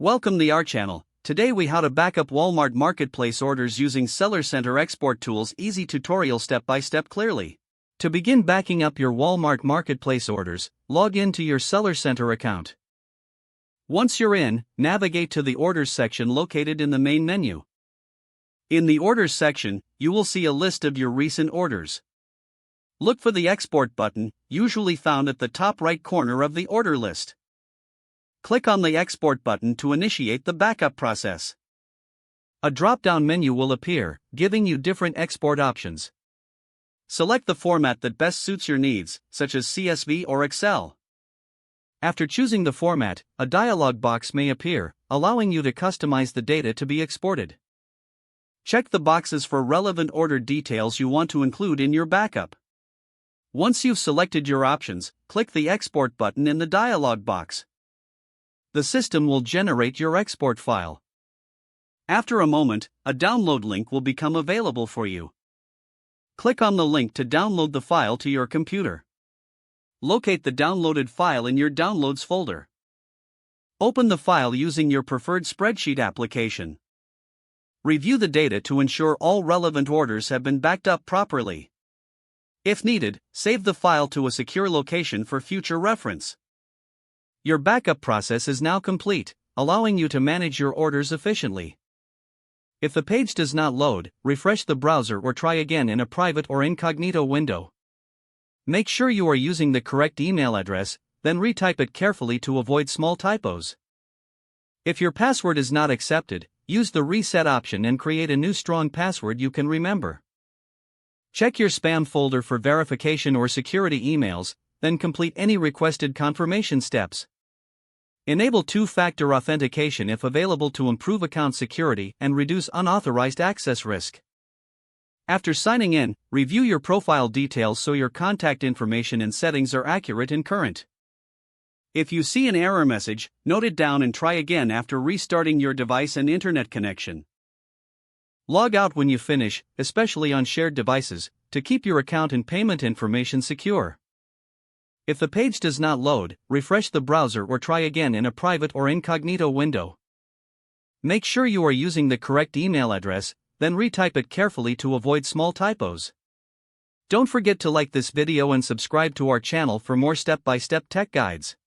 Welcome to our channel. Today we how to backup Walmart Marketplace orders using Seller Center Export Tools. Easy tutorial step by step clearly. To begin backing up your Walmart Marketplace orders, log in to your Seller Center account. Once you're in, navigate to the Orders section located in the main menu. In the Orders section, you will see a list of your recent orders. Look for the Export button, usually found at the top right corner of the order list. Click on the Export button to initiate the backup process. A drop-down menu will appear, giving you different export options. Select the format that best suits your needs, such as CSV or Excel. After choosing the format, a dialog box may appear, allowing you to customize the data to be exported. Check the boxes for relevant order details you want to include in your backup. Once you've selected your options, click the Export button in the dialog box. The system will generate your export file. After a moment, a download link will become available for you. Click on the link to download the file to your computer. Locate the downloaded file in your Downloads folder. Open the file using your preferred spreadsheet application. Review the data to ensure all relevant orders have been backed up properly. If needed, save the file to a secure location for future reference. Your backup process is now complete, allowing you to manage your orders efficiently. If the page does not load, refresh the browser or try again in a private or incognito window. Make sure you are using the correct email address, then retype it carefully to avoid small typos. If your password is not accepted, use the reset option and create a new strong password you can remember. Check your spam folder for verification or security emails, then complete any requested confirmation steps. Enable two-factor authentication if available to improve account security and reduce unauthorized access risk. After signing in, review your profile details so your contact information and settings are accurate and current. If you see an error message, note it down and try again after restarting your device and internet connection. Log out when you finish, especially on shared devices, to keep your account and payment information secure. If the page does not load, refresh the browser or try again in a private or incognito window. Make sure you are using the correct email address, then retype it carefully to avoid small typos. Don't forget to like this video and subscribe to our channel for more step-by-step tech guides.